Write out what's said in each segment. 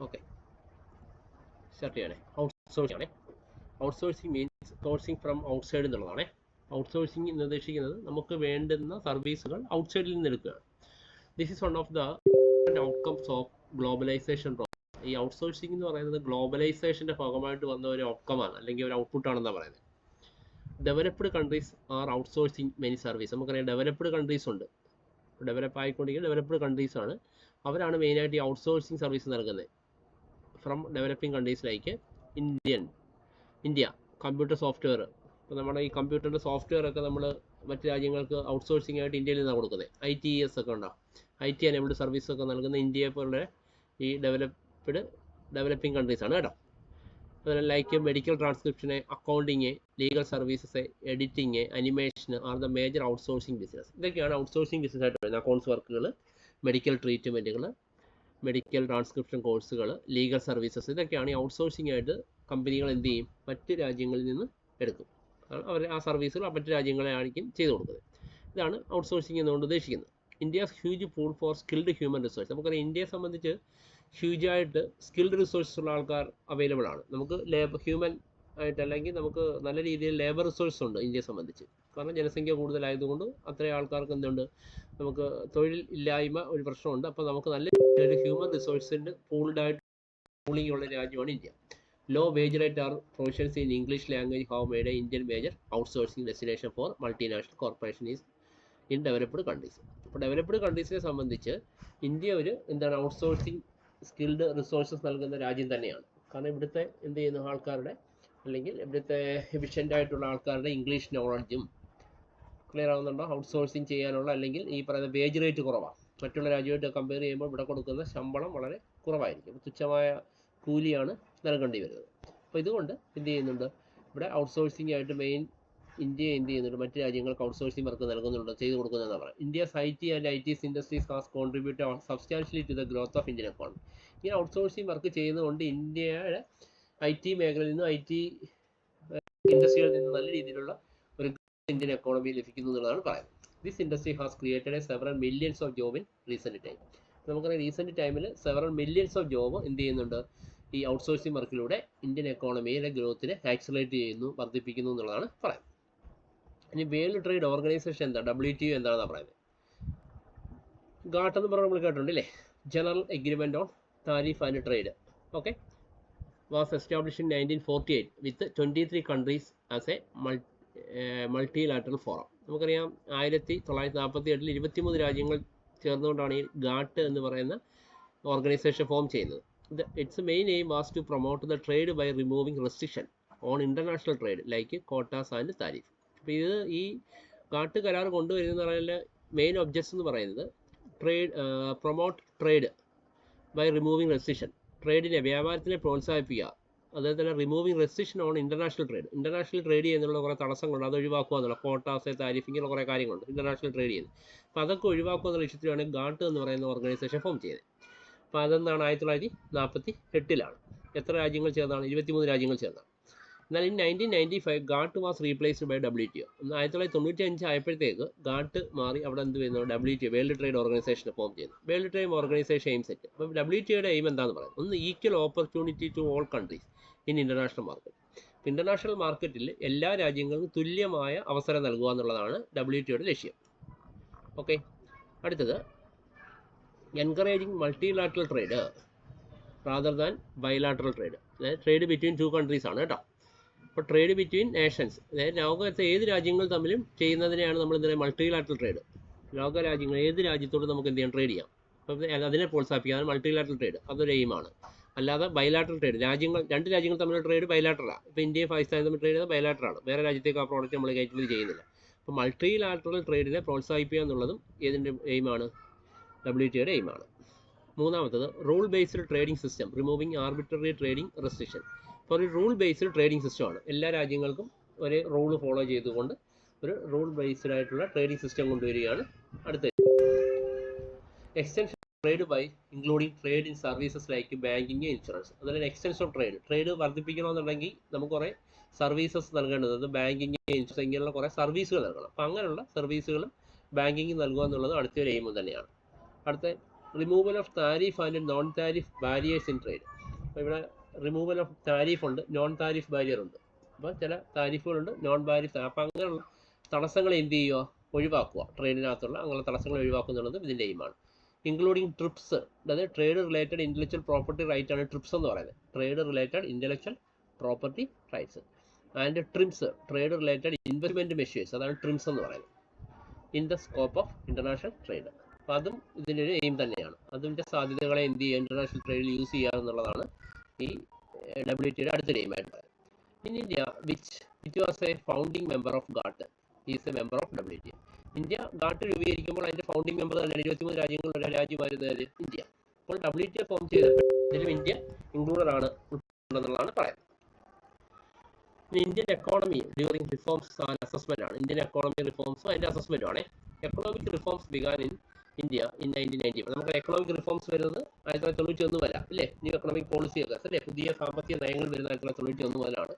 Okay, start ചെയ്യണേ. Outsourcing ആണേ. Outsourcing means sourcing from outside എന്നുള്ളതാണ്. ഔട്ട്സോഴ്സിംഗ് എന്ന് ഉദ്ദേശിക്കുന്നത് നമുക്ക് വേണ്ടുന്ന സർവീസുകൾ ഔട്ട്സൈഡിൽ നിന്ന് എടുക്കുകയാണ്. This is one of the outcomes of globalisation process. ഈ ഔട്ട്സോഴ്സിംഗ് എന്ന് പറയുന്നത് ഗ്ലോബലൈസേഷൻ്റെ ഭാഗമായിട്ട് വന്ന ഒരു ഔട്ട്കമാണ്, അല്ലെങ്കിൽ ഒരു ഔട്ട്പുട്ടാണെന്നാണ് പറയുന്നത്. Developed countries are outsourcing many service. നമുക്കറിയാം ഡെവലപ്ഡ് കൺട്രീസ് ഉണ്ട്, ഡെവലപ്പ് ആയിക്കൊണ്ടിരിക്കുന്ന ഡെവലപ്ഡ് കൺട്രീസ് ആണ്. അവരാണ് മെയിനായിട്ട് ഈ ഔട്ട്സോഴ്സിംഗ് സർവീസ് നൽകുന്നത്. From developing countries like India computer software. ഇപ്പോൾ നമ്മുടെ ഈ കമ്പ്യൂട്ടറിൻ്റെ സോഫ്റ്റ്വെയർ ഒക്കെ നമ്മൾ മറ്റ് രാജ്യങ്ങൾക്ക് ഔട്ട്സോഴ്സിംഗ് ആയിട്ട് ഇന്ത്യയിൽ നിന്നാണ് കൊടുക്കുന്നത്. ITES ഒക്കെ ഉണ്ടാവും, IT എനേബിൾഡ് സർവീസ് ഒക്കെ നൽകുന്ന ഇന്ത്യയെ പോലെ ഈ ഡെവലപ്പിംഗ് കൺട്രീസ് ആണ് കേട്ടോ. അതുപോലെ ലൈക്ക് മെഡിക്കൽ ട്രാൻസ്ക്രിപ്ഷന്, accounting, legal services, editing, animation are the major outsourcing business. ഇതൊക്കെയാണ് ഔട്ട്സോഴ്സിംഗ് ബിസിനസ് ആയിട്ട് വരുന്നത്. അക്കൗണ്ട്സ് വർക്കുകൾ, മെഡിക്കൽ ട്രീറ്റ്മെൻറ്റുകൾ, മെഡിക്കൽ ട്രാൻസ്ക്രിപ്ഷൻ കോഴ്സുകൾ, ലീഗൽ സർവീസസ്, ഇതൊക്കെയാണ് ഈ ഔട്ട്സോഴ്സിംഗ് ആയിട്ട് കമ്പനികൾ എന്ത് ചെയ്യും, മറ്റ് രാജ്യങ്ങളിൽ നിന്ന് എടുക്കും. അവർ ആ സർവീസുകൾ മറ്റ് രാജ്യങ്ങളെ ആയിരിക്കും ചെയ്തു കൊടുക്കുന്നത്. ഇതാണ് ഔട്ട്സോഴ്സിംഗ് എന്നുകൊണ്ട് ഉദ്ദേശിക്കുന്നത്. India's huge pool for skilled human resource. നമുക്കറിയാം ഇന്ത്യയെ സംബന്ധിച്ച് ഹ്യൂജായിട്ട് സ്കിൽഡ് റിസോഴ്സസ് ഉള്ള ആൾക്കാർ അവൈലബിൾ ആണ്. നമുക്ക് ഹ്യൂമൻ ആയിട്ട് അല്ലെങ്കിൽ നമുക്ക് നല്ല രീതിയിൽ ലേബർ റിസോഴ്സ് ഉണ്ട് ഇന്ത്യയെ സംബന്ധിച്ച്. കാരണം ജനസംഖ്യ കൂടുതലായതുകൊണ്ട് അത്രയും ആൾക്കാർക്ക് എന്തുണ്ട്, നമുക്ക് തൊഴിൽ ഇല്ലായ്മ ഒരു പ്രശ്നമുണ്ട്. അപ്പോൾ നമുക്ക് നല്ല ഒരു ഹ്യൂമൻ റിസോഴ്സിൻ്റെ പൂളിംഗ് ഉള്ള രാജ്യമാണ് India. Low wage rate are professions in English language have made a Indian major outsourcing destination for multinational corporation is in developed countries. അപ്പോൾ ഡെവലപ്ഡ് കൺട്രീസിനെ സംബന്ധിച്ച് ഇന്ത്യ ഒരു എന്താണ് ഔട്ട്സോഴ്സിംഗ് സ്കിൽഡ് റിസോഴ്സസ് നൽകുന്ന രാജ്യം തന്നെയാണ്. കാരണം ഇവിടുത്തെ എന്ത് ചെയ്യുന്ന ആൾക്കാരുടെ അല്ലെങ്കിൽ ഇവിടുത്തെ എഫിഷ്യൻ്റ് ആയിട്ടുള്ള ആൾക്കാരുടെ ഇംഗ്ലീഷ് നോളജും ക്ലിയർ ആവുന്നുണ്ടോ, ഔട്ട്സോഴ്സിങ് ചെയ്യാനുള്ള അല്ലെങ്കിൽ ഈ പറയുന്ന വേജ് റേറ്റ് കുറവാണ്. മറ്റുള്ള രാജ്യമായിട്ട് കമ്പയർ ചെയ്യുമ്പോൾ ഇവിടെ കൊടുക്കുന്ന ശമ്പളം വളരെ കുറവായിരിക്കും, തുച്ഛമായ കൂലിയാണ് നൽകേണ്ടി വരുന്നത്. അപ്പോൾ ഇതുകൊണ്ട് എന്ത് ചെയ്യുന്നുണ്ട്, ഇവിടെ ഔട്ട്സോഴ്സിംഗ് ആയിട്ട് മെയിൻ ഇന്ത്യ എന്ത് ചെയ്യുന്നുണ്ട്, മറ്റ് രാജ്യങ്ങൾക്ക് ഔട്ട്സോഴ്സിംഗ് വർക്ക് നൽകുന്നുണ്ട്, ചെയ്തു കൊടുക്കുന്നതെന്ന് പറയാം. India's IT and ITs industries has contributed substantially to the growth of Indian economy. ഈ ഔട്ട്സോഴ്സിംഗ് വർക്ക് ചെയ്യുന്നതുകൊണ്ട് ഇന്ത്യയുടെ IT മേഖലയിൽ നിന്ന്, IT ഇൻഡസ്ട്രിയിൽ നിന്ന് നല്ല രീതിയിലുള്ള ഒരു ഇന്ത്യൻ എക്കോണമി ലഭിക്കുന്നു എന്നുള്ളതാണ് പറയുന്നത്. This industry has created several millions of job in recent time. നമുക്കറിയാം റീസെൻറ്റ് ടൈമിൽ സെവറൽ മില്യൺസ് ഓഫ് ജോബ് എന്ത് ചെയ്യുന്നുണ്ട്, ഈ ഔട്ട്സോഴ്സിംഗ് വർക്കിലൂടെ ഇന്ത്യൻ എക്കോണമിയിലെ ഗ്രോത്തിനെ ആക്സിലറേറ്റ് ചെയ്യുന്നു, വർദ്ധിപ്പിക്കുന്നു എന്നുള്ളതാണ് പറയുന്നത്. ഇനി വേൾഡ് ട്രേഡ് ഓർഗനൈസേഷൻ എന്താ, WTO എന്താണെന്നാണ് പറയുന്നത്. GATT എന്ന് പറഞ്ഞാൽ നമ്മൾ കേട്ടിട്ടുണ്ടല്ലേ, general agreement on tariff and trade. Okay, was establish in 1948 with 23 countries as a multilateral forum. നമുക്കറിയാം 1948 23 രാജ്യങ്ങൾ ചേർന്നുകൊണ്ടാണ് ഈ GATT എന്ന് പറയുന്ന ഓർഗനൈസേഷൻ ഫോം ചെയ്യുന്നത്. Its main aim was to promote the trade by removing restriction on international trade like quotas and tariff. അപ്പോൾ ഇത് ഈ GATT കരാർ കൊണ്ടുവരുന്ന പറഞ്ഞാൽ മെയിൻ ഒബ്ജക്ട്സ് എന്ന് പറയുന്നത് promote trade by removing restriction, ട്രേഡിനെ വ്യാപാരത്തിനെ പ്രോത്സാഹിപ്പിക്കുക, അതുപോലെ തന്നെ removing restriction on international trade, international trade ചെയ്യുന്നുള്ള കുറേ തടസ്സങ്ങളുണ്ട്, അത് ഒഴിവാക്കുക എന്നുള്ള കോട്ടാസ്, താരിഫ്, ഇങ്ങനെ കുറേ കാര്യങ്ങളുണ്ട് ഇൻ്റർനാഷണൽ ട്രേഡ് ചെയ്യുന്നത്. അപ്പോൾ അതൊക്കെ ഒഴിവാക്കുക എന്നുള്ള ലക്ഷ്യത്തിലാണ് GATT എന്ന് പറയുന്ന ഓർഗനൈസേഷൻ ഫോം ചെയ്തത്. അപ്പോൾ അതെന്താണ് 1948 എത്ര രാജ്യങ്ങൾ ചേർന്നാണ്, 23 രാജ്യങ്ങൾ ചേർന്നാണ്. എന്നാൽ in 1995 GATT was replaced by WTO. 1995 ആയപ്പോഴത്തേക്ക് GATT മാറി, അവിടെ എന്ത് വരുന്നു, WTO world trade organisation form ചെയ്യുന്നു. World trade organisation aim set. അപ്പോൾ WTOയുടെ എയിം എന്താണെന്ന് പറയുന്നത്, ഒന്ന് equal opportunity to all countries in international market. International മാർക്കറ്റിൽ എല്ലാ രാജ്യങ്ങൾക്കും തുല്യമായ അവസരം നൽകുക എന്നുള്ളതാണ് WTOയുടെ ലക്ഷ്യം. ഓക്കെ, അടുത്തത് encouraging multilateral trade rather than bilateral trade. അതായത് ട്രേഡ് ബിറ്റ്വീൻ 2 കൺട്രീസ് ആണ് കേട്ടോ. അപ്പോൾ ട്രേഡ് ബിറ്റ്വീൻ നേഷൻസ്, അതായത് ലോകത്തെ ഏത് രാജ്യങ്ങൾ തമ്മിലും ചെയ്യുന്നതിനെയാണ് നമ്മൾ എന്ത് പറയുക, മൾട്ടിലാറ്ററൽ ട്രേഡ്. ലോക രാജ്യങ്ങൾ ഏത് രാജ്യത്തോട് നമുക്ക് എന്ത് ചെയ്യാം, ട്രേഡ് ചെയ്യാം. അപ്പോൾ അതിനെ പ്രോത്സാഹിപ്പിക്കാൻ മൾട്ടിലാറ്ററൽ ട്രേഡ് അതൊരു എയിമാണ്. അല്ലാതെ ബൈലാറ്ററൽ ട്രേഡ്, രണ്ട് രാജ്യങ്ങൾ തമ്മിലുള്ള ട്രേഡ് ബൈലാറ്ററലാണ്. ഇപ്പോൾ ഇന്ത്യയും പാകിസ്ഥാനും തമ്മിൽ ട്രേഡ് ചെയ്ത് ബൈലാറ്ററാണ്, വേറെ രാജ്യത്തേക്ക് ആ പ്രോഡക്റ്റ് നമ്മൾ കയറ്റുമതി ചെയ്യുന്നില്ല. അപ്പോൾ മൾട്ടിലാറ്ററൽ ട്രേഡിനെ പ്രോത്സാഹിപ്പിക്കുക എന്നുള്ളതും ഏതിൻ്റെ എയിമാണ്, WTOയുടെ എയിമാണ്. മൂന്നാമത്തത് rule based trading system, removing arbitrary trading restriction. അപ്പോൾ ഒരു റൂൾ ബേസ്ഡ് ട്രേഡിംഗ് സിസ്റ്റമാണ്, എല്ലാ രാജ്യങ്ങൾക്കും ഒരേ റൂൾ ഫോളോ ചെയ്തുകൊണ്ട് ഒരു റൂൾ ബേസ്ഡ് ആയിട്ടുള്ള ട്രേഡിംഗ് സിസ്റ്റം കൊണ്ടുവരികയാണ്. അടുത്ത extension trade by including trade in services like banking, insurance. അതുപോലെ എക്സ്റ്റൻഷൻ ഓഫ് ട്രേഡ് വർദ്ധിപ്പിക്കണമെന്നുണ്ടെങ്കിൽ നമുക്ക് കുറേ സർവീസസ് നൽകേണ്ടത്, അത് ബാങ്കിങ്, ഇൻഷുറൻസ്, ഇങ്ങനെയുള്ള കുറേ സർവീസുകൾ നൽകണം. അപ്പോൾ അങ്ങനെയുള്ള സർവീസുകളും ബാങ്കിങ് നൽകുക എന്നുള്ളത് അടുത്തൊരു എയിം തന്നെയാണ്. അടുത്ത removal of tariff and non tariff barriers in trade. അപ്പോൾ ഇവിടെ റിമൂവൽ ഓഫ് താരിഫ് ഉണ്ട്, നോൺ താരിഫ് ബാരിയർ ഉണ്ട്. അപ്പോൾ ചില താരിഫുകളുണ്ട്, നോൺ താരിഫ്. അപ്പോൾ അങ്ങനെയുള്ള തടസ്സങ്ങൾ എന്ത് ചെയ്യുക, ഒഴിവാക്കുക. ട്രേഡിനകത്തുള്ള അങ്ങനെ തടസ്സങ്ങൾ ഒഴിവാക്കുക എന്നുള്ളത് ഇതിൻ്റെ എയിമാണ്. ഇൻക്ലൂഡിങ് ട്രിപ്സ്, അതായത് trade related intellectual property right ആണ് ട്രിപ്സ് എന്ന് പറയുന്നത്. Trade related intellectual property rights. And TRIMS, trade related investment measures, അതാണ് ട്രിംസ് എന്ന് പറയുന്നത്. In the scope of international trade. അപ്പോൾ അതും ഇതിൻ്റെ ഒരു എയിം തന്നെയാണ്. അതിൻ്റെ സാധ്യതകളെ എന്ത് ചെയ്യുക, ഇൻ്റർനാഷണൽ ട്രേഡിൽ യൂസ് ചെയ്യുക എന്നുള്ളതാണ് ഈ WTOയുടെ അടുത്തൊരു എയിമായിട്ട് പറയുന്നത്. In India which was a founding member of GATT is a member of WTO. India GATT രൂപീകരിക്കുമ്പോൾ അതിൻ്റെ ഫൗണ്ടിങ് മെമ്പർ തന്നെ 23 രാജ്യങ്ങളുടെ രാജ്യമായിരുന്നത് ഇന്ത്യ. അപ്പോൾ WTO ഫോം ചെയ്തപ്പോൾ ഇതിലും ഇന്ത്യ ഇൻക്ലൂഡഡ് ആണ്, ഉൾപ്പെടുന്നുള്ളതാണ് പറയുന്നത്. Indian economy during reforms and assessment ആണ്. ഇന്ത്യൻ എക്കോണമി റിഫോംസും അതിൻ്റെ അസസ്മെന്റും ആണ്. Economic reforms began in India in 1990. നമുക്ക് എക്കണോമിക് റിഫോംസ് വരുന്നത് 1991 വരെ അല്ലേ, ന്യൂ എക്കണോമിക് പോളിസിയൊക്കെ അല്ലേ, പുതിയ സാമ്പത്തിക നയങ്ങൾ വരുന്ന 1991 മുതലാണ്.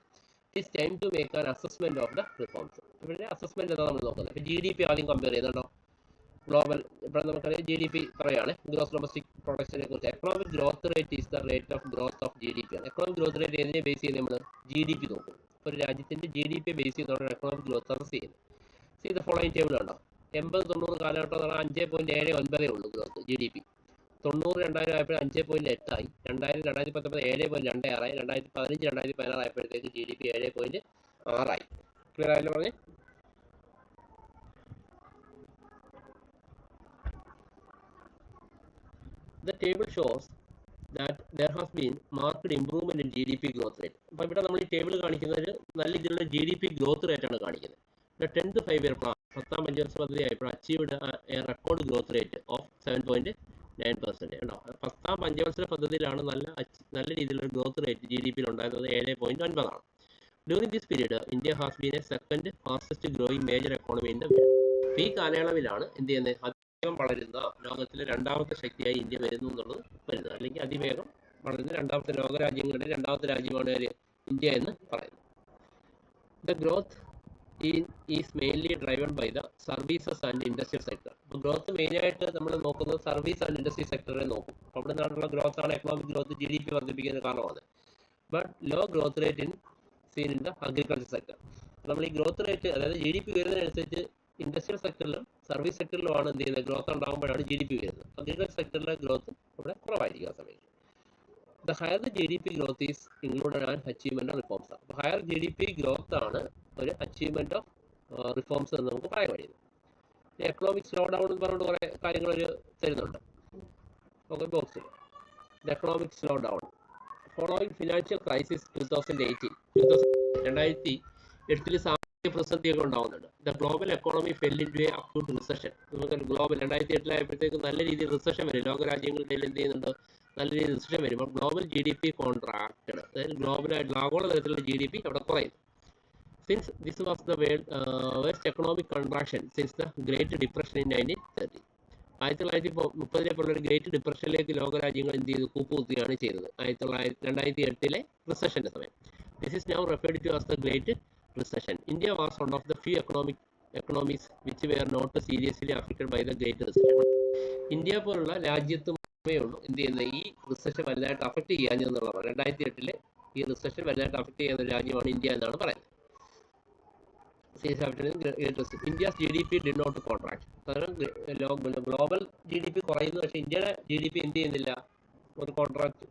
It's time to make an assessment of the reforms. ഇവിടെ അസസ്മെന്റ് എന്താ നമ്മൾ നോക്കുന്നത്. ഇപ്പോൾ GDP ആദ്യം കമ്പയർ ചെയ്യുന്നുണ്ടോ, ഗ്ലോബൽ. ഇപ്പോൾ നമുക്കറിയാം GDP പറയുകയാണ്, ഗ്രോസ് ഡൊമസ്റ്റിക് പ്രൊഡക്ഷനെ കുറിച്ച്. Economic growth rate is the rate of growth of GDP ആണ്. എക്കണോമിക് ഗ്രോത്ത് റേറ്റ് ഏതിനെ ബേസ് ചെയ്ത് നമ്മൾ GDP നോക്കും. ഒരു രാജ്യത്തിൻ്റെ GDP ബേസ് ചെയ്താണ് എക്കണോമിക് ഗ്രോത്ത് അസസ് ചെയ്യുന്നത്. സീ ദ ഫോളോയിങ് ടേബിൾ ഉണ്ടോ. 80-90 കാലഘട്ടം 5.79 ഉള്ളൂ ഗ്രോത്ത് GDP. 90-2000 ആയപ്പോൾ 5.8 ആയി. 2000-2019 7.26 ആയി. 2015-2016 ആയപ്പോഴത്തേക്ക് GDP 7.6 ആയി. ക്ലിയർ ആയല്ലോ പറഞ്ഞേ. The table shows that there has been marked improvement in GDP growth rate. അപ്പോൾ ഇവിടെ നമ്മൾ ഈ ടേബിൾ കാണിക്കുന്നത് നല്ല രീതിയിലുള്ള GDP ഗ്രോത്ത് റേറ്റ് ആണ് കാണിക്കുന്നത്. The 10th 5-year plan, 10ാം പഞ്ചവത്സര പദ്ധതി ആയപ്പോൾ achieved A record growth rate of 7.9%. ഉണ്ടോ. 10ാം പഞ്ചവത്സര പദ്ധതിയിലാണ് നല്ല രീതിയിലുള്ള ഗ്രോത്ത് റേറ്റ് GDP ഉണ്ടായിരുന്നത് 7.9 ആണ്. During this period India has been A second fastest growing major economy in the world. ഈ കാലയളവിലാണ് എന്ത് ചെയ്യുന്നത്, അതിവേഗം വളരുന്ന ലോകത്തിലെ രണ്ടാമത്തെ ശക്തിയായി ഇന്ത്യ വരുന്നു എന്നുള്ളത് വരുന്നത്. അല്ലെങ്കിൽ അതിവേഗം വളരുന്ന രണ്ടാമത്തെ ലോകരാജ്യങ്ങളുടെ രണ്ടാമത്തെ രാജ്യമാണ് ഇന്ത്യ എന്ന് പറയുന്നത്. The growth is mainly driven by the services and industrial sector. അപ്പോൾ ഗ്രോത്ത് മെയിനായിട്ട് നമ്മൾ നോക്കുന്നത് സർവീസ് ആൻഡ് ഇൻഡസ്ട്രി സെക്ടറെ നോക്കും. അവിടെ നിന്നുള്ള ഗ്രോത്ത് ആണ് എക്കണോമിക് ഗ്രോത്ത് GDP വർദ്ധിപ്പിക്കുന്ന കാരണമാണ്. But low growth rate in the agriculture sector. നമ്മൾ ഈ ഗ്രോത്ത് റേറ്റ്, അതായത് GDP വരുന്നതിനനുസരിച്ച് ഇൻഡസ്ട്രിയൽ സെക്ടറിലും സർവീസ് സെക്ടറിലുമാണ് എന്ത് ചെയ്യുന്നത്, ഗ്രോത്ത് ഉണ്ടാകുമ്പോഴാണ് GDP വരുന്നത്. അഗ്രികൾച്ചർ സെക്ടറിലെ ഗ്രോത്ത് ഇവിടെ കുറവായിരിക്കും ആ സമയത്ത്. The higher the GDP growth is included and achievement of reforms. അപ്പോൾ ഹയർ GDP ഗ്രോത്ത് ആണ് ഒരു അച്ചീവ്മെന്റ് ഓഫ് റിഫോംസ് എന്ന് നമുക്ക് പറയാൻ കഴിയുന്നത്. എക്കണോമിക് സ്ലോ ഡൗൺ എന്ന് പറഞ്ഞുകൊണ്ട് കുറേ കാര്യങ്ങൾ ഒരു തരുന്നുണ്ട്. ഓക്കെ, ബോക്സിൽ the economic slowdown following financial crisis 2008 സാമ്പത്തിക പ്രതിസന്ധിയൊക്കെ ഉണ്ടാകുന്നുണ്ട്. The global economy fell into a acute recession. നമുക്ക് ഗ്ലോബൽ 2008 നല്ല രീതിയിൽ റിസഷൻ വരും. ലോകരാജ്യങ്ങളുടെ എന്ത് ചെയ്യുന്നുണ്ട്, നല്ല രീതിയിൽ റിസഷൻ വരുമ്പോൾ ഗ്ലോബൽ GDP കോൺട്രാക്റ്റഡ്, അതായത് ഗ്ലോബലായിട്ട് ആഗോളതലത്തിലുള്ള GDP അവിടെ കുറയുന്നു. Since this was the worst economic contraction since the great depression in 1930. 1930 പോലുള്ളൊരു ഗ്രേറ്റ് ഡിപ്രഷനിലേക്ക് ലോകരാജ്യങ്ങൾ എന്ത് ചെയ്തു, കൂപ്പുകുത്തുകയാണ് ചെയ്തത് 2008 റിസഷന്റെ സമയം. This is now referred to as the great recession. India was one of the few economies which were not seriously affected by the great recession. India പോലുള്ള രാജ്യത്ത് മാത്രമേ ഉള്ളൂ എന്ത് ചെയ്യുന്നത്, ഈ റിസഷൻ വലുതായിട്ട് അഫക്റ്റ് ചെയ്യാഞ്ഞെന്നുള്ളതാണ്. 2008 ഈ റിസഷൻ വലുതായിട്ട് അഫക്റ്റ് ചെയ്യുന്ന ഒരു രാജ്യമാണ് ഇന്ത്യ എന്നാണ് പറയുന്നത്. India's GDP did not contract. കാരണം ഗ്ലോബൽ GDP കുറയുന്നു, പക്ഷേ ഇന്ത്യയുടെ GDP എന്ത് ചെയ്യുന്നില്ല, ഒരു കോൺട്രാക്ട്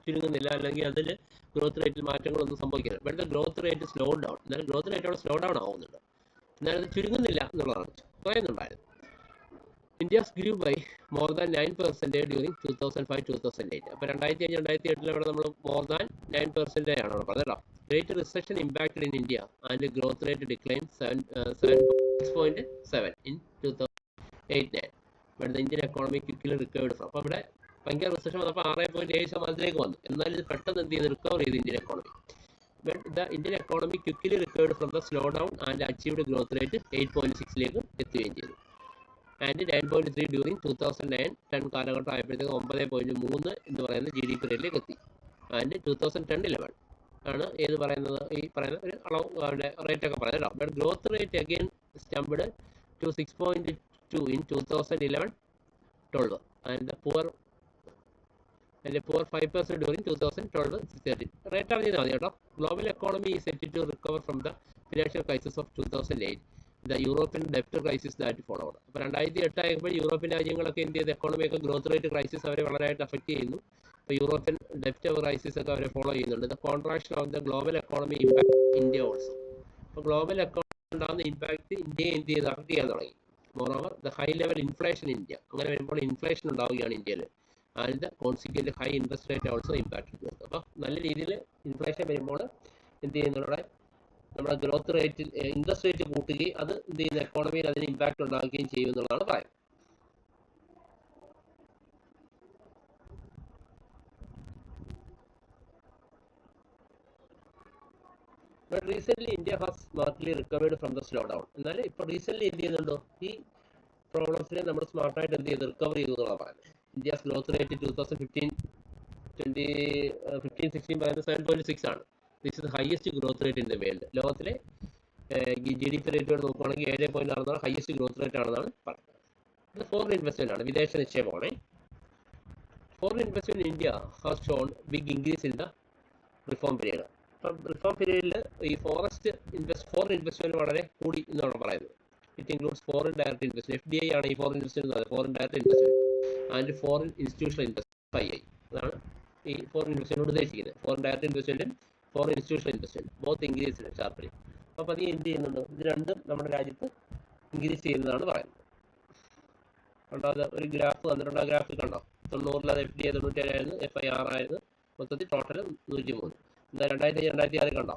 ചുരുങ്ങുന്നില്ല, അല്ലെങ്കിൽ അതിൽ ഗ്രോത്ത് റേറ്റിൽ മാറ്റങ്ങളൊന്നും സംഭവിക്കുന്നില്ല. ഇവിടുത്തെ ഗ്രോത്ത് റേറ്റ് സ്ലോ ഡൗൺ, എന്നാലും ഗ്രോത്ത് റേറ്റ് അവിടെ സ്ലോ ഡൗൺ ആവുന്നുണ്ട്, എന്നാലും അത് ചുരുങ്ങുന്നില്ല എന്നുള്ളതാണ്, കുറയുന്നുണ്ടായിരുന്നു. India's grew by more than 9% during 2005-2008. അപ്പോൾ 2005-2008 അവിടെ നമ്മൾ മോർ ദാൻ 9% ആണ് അവിടെ പറഞ്ഞത്. Great recession impacted in India and growth rate decline 6.7 in 2008-9. ഇവിടുത്തെ Indian economy quickly recovered from. അപ്പോൾ ഇവിടെ ഭയങ്കര റിസഷൻ വന്നപ്പോൾ 6.7% വന്നു. എന്നാലും ഇത് പെട്ടെന്ന് എന്ത് ചെയ്ത് റിക്കവർ ചെയ്ത് Indian economy. But the Indian economy quickly recovered from the slowdown and achieved growth rate 8.6 എത്തുകയും ചെയ്തു. ആൻഡ് 9.3 ഡ്യൂറിങ് 2009-10 കാലഘട്ടം ആയപ്പോഴത്തേക്ക് 9.3 എന്ന് പറയുന്ന GDP റേറ്റിലേക്ക് എത്തി. ആൻഡ് 2010-11 ആണ് ഏത് പറയുന്നത്, ഈ പറയുന്ന ഒരു അളവ് റേറ്റ് ഒക്കെ പറയുന്നത്. But growth rate again stumped to 6.2 in 2011-12. and the poor 5% during 2012-13. Rate ആണ് ചെയ്താൽ മതി കേട്ടോ. Global economy is set to recover from the financial crisis of 2008, the European debt crisis that followed. അപ്പോൾ 2008 ആയപ്പോൾ യൂറോപ്യൻ രാജ്യങ്ങളൊക്കെ എന്ത് ചെയ്ത് എക്കോണമിയൊക്കെ ഗ്രോത്ത് റേറ്റ് ക്രൈസിസ് അവരെ വളരെയായിട്ട് അഫക്റ്റ് ചെയ്യുന്നു. ഇപ്പോൾ യൂറോപ്യൻ ഡെപ്റ്റ് ക്രൈസിസ് ഒക്കെ അവരെ ഫോളോ ചെയ്യുന്നുണ്ട്. The contraction of the global economy impact India also. അപ്പോൾ ഗ്ലോബൽ എക്കോണമി ഉണ്ടാകുന്ന ഇമ്പാക്ട് ഇന്ത്യയെ എന്ത് ചെയ്ത് അഫക്റ്റ് ചെയ്യാൻ തുടങ്ങി. Moreover the high level inflation India, അങ്ങനെ വരുമ്പോൾ ഇൻഫ്ലേഷൻ ഉണ്ടാവുകയാണ് ഇന്ത്യയിൽ. And the consequent high interest rate also impact. അപ്പോൾ നല്ല രീതിയിൽ ഇൻഫ്ലേഷൻ വരുമ്പോൾ എന്ത് ചെയ്യുന്നതിലൂടെ നമ്മുടെ ഗ്രോത്ത് റേറ്റിൽ ഇൻട്രസ്റ്റ് റേറ്റ് കൂട്ടുകയും അത് എന്ത് ചെയ്യുന്ന എക്കോണമിയിൽ അതിന് ഇമ്പാക്ട് ഉണ്ടാക്കുകയും ചെയ്യും എന്നുള്ളതാണ് പറയുന്നത്. But recently India has smartly recovered from the slowdown. എന്നാൽ ഇപ്പോൾ റീസെൻ്റ്ലി എന്ത് ചെയ്യുന്നുണ്ടോ ഈ പ്രോബ്ലംസിനെ നമ്മൾ സ്മാർട്ടായിട്ട് എന്ത് ചെയ്ത് റിക്കവർ ചെയ്തു എന്നുള്ളതാണ് പറയുന്നത്. ഇന്ത്യസ് ഗ്രോത്ത് റേറ്റ് 2015-16 പറയുന്നത് 7.6 ആണ്. This is highest growth rate in the world. ലോകത്തിലെ GDP റേറ്റോട് നോക്കുകയാണെങ്കിൽ 7.6 ഹയസ്റ്റ് ഗ്രോത്ത് റേറ്റ് ആണെന്നാണ് പറയുന്നത്. ഇത് ഫോറിൻ ഇൻവെസ്റ്റ്മെന്റ് ആണ്, വിദേശ നിക്ഷേപമാണ്. Foreign investment in India has shown big increase in the reform period. അപ്പം റിഫോം പീരീഡിൽ ഈ ഫോറിൻ ഇൻവെസ്റ്റ്മെന്റ് വളരെ കൂടി എന്നാണ് പറയുന്നത്. It includes foreign direct investment. FDI ആണ് ഈ foreign investment, foreign direct investment and foreign institutional investment FII. അതാണ് ഈ ഫോറിൻ ഇൻവെസ്റ്റ്മെന്റ് ഉദ്ദേശിക്കുന്നത്. ഫോറിൻ ഡയറക്റ്റ് ഇൻവെസ്റ്റ്മെന്റും foreign institutional investment both increase sharply. അപ്പോൾ അത് എന്ത് ചെയ്യുന്നുണ്ട്, ഇത് രണ്ടും നമ്മുടെ രാജ്യത്ത് ഇൻക്രീസ് ചെയ്യുന്നതാണ് പറയുന്നത്. കണ്ടോ, അത് ഒരു ഗ്രാഫ് വന്നിട്ടുണ്ട്. ആ ഗ്രാഫിൽ കണ്ടോ, 90 അത് FDI 97 FII 6 ആയിരുന്നു. മൊത്തത്തിൽ ടോട്ടൽ 103. എന്താ 2006 കണ്ടോ,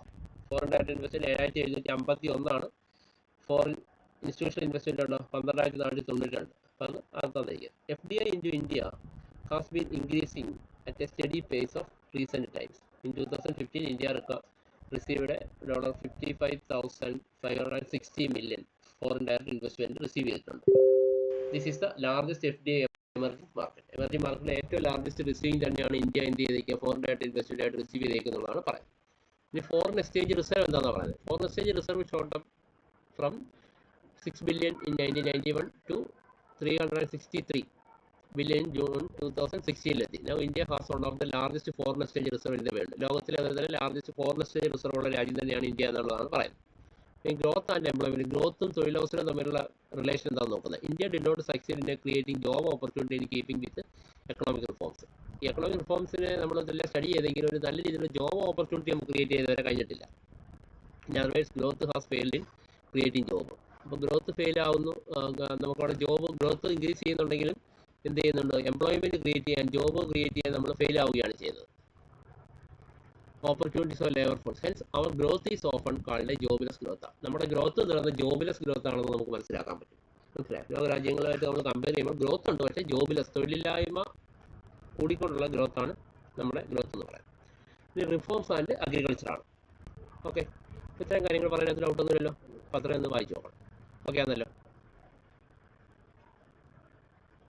foreign direct investment 7751 foreign institutional investment ഉണ്ടോ 12492. അപ്പം അത് തന്നിരിക്കുക. FDI into India has been increasing at a steady pace of recent times. In 2015, India received $55,560 million foreign direct investment received. This is the largest FDI emerging market. Emerging market ഏറ്റവും largest receiving തന്നെയാണ് India എന്ത് ചെയ്തേക്കുക, foreign direct investment ആയിട്ട് receive ചെയ്തേക്കുന്നതാണ് പറയുന്നത്. ഇനി foreign exchange reserve എന്താണെന്ന് പറയുന്നത്. Foreign exchange reserve shot up from 6 billion in 1991 to 363 billion in June 2016. Now India has one of the largest foreign exchange reserve in the world. ലോകത്തിലെ അതുപോലെ largest foreign exchange reserve ഉള്ള രാജ്യം തന്നെയാണ് India എന്നുള്ളതാണ് പറയുന്നത്. ഈ ഗ്രോത്ത് ആൻഡ് എംപ്ലോയ്മെന്റ്, ഗ്രോത്തും തൊഴിലവസരവും തമ്മിലുള്ള റിലേഷൻ എന്താണെന്ന് നോക്കുന്നത്. India did not succeed in creating job opportunity in keeping with economic reforms. ഈ എക്കണോമിക് റിഫോംസിനെ നമ്മൾ ഇതെല്ലാം സ്റ്റഡി ചെയ്തെങ്കിലും ഒരു നല്ല രീതിയിലുള്ള ജോബ് ഓപ്പർച്യൂണിറ്റി നമുക്ക് ക്രിയേറ്റ് ചെയ്ത് വരെ കഴിഞ്ഞിട്ടില്ല. In otherwise growth has failed in creating job. അപ്പോൾ ഗ്രോത്ത് ഫെയിൽ ആവുന്നു, നമുക്കവിടെ ജോബ് ഗ്രോത്ത് ഇൻക്രീസ് ചെയ്യുന്നുണ്ടെങ്കിലും എന്ത് ചെയ്യുന്നുണ്ട്, എംപ്ലോയ്മെന്റ് ക്രിയേറ്റ് ചെയ്യാൻ, ജോബ് ക്രിയേറ്റ് ചെയ്യാൻ നമ്മൾ ഫെയിൽ ആവുകയാണ് ചെയ്യുന്നത്. Opportunities of labour force, hence our growth is often called jobless growth. നമ്മുടെ ഗ്രോത്ത് എന്ന് പറയുന്നത് ജോബ്ലെസ് ഗ്രോത്ത് ആണെന്ന് നമുക്ക് മനസ്സിലാക്കാൻ പറ്റും. മനസ്സിലായി, ലോക രാജ്യങ്ങളുമായിട്ട് നമ്മൾ കമ്പയർ ചെയ്യുമ്പോൾ ഗ്രോത്ത് ഉണ്ട്, പക്ഷേ ജോബ്ലെസ്, തൊഴിലില്ലായ്മ കൂടിക്കൊണ്ടുള്ള ഗ്രോത്താണ് നമ്മുടെ ഗ്രോത്ത് എന്ന് പറയുന്നത്. ഇനി റിഫോംസ് ആൻഡ് അഗ്രികൾച്ചറാണ്. ഓക്കെ, ഇത്രയും കാര്യങ്ങൾ പറയാൻ ഡൗട്ടൊന്നുമില്ലല്ലോ. പത്രം ഒന്ന് വായിച്ചു നോക്കണം. ഓക്കെ ആണല്ലോ.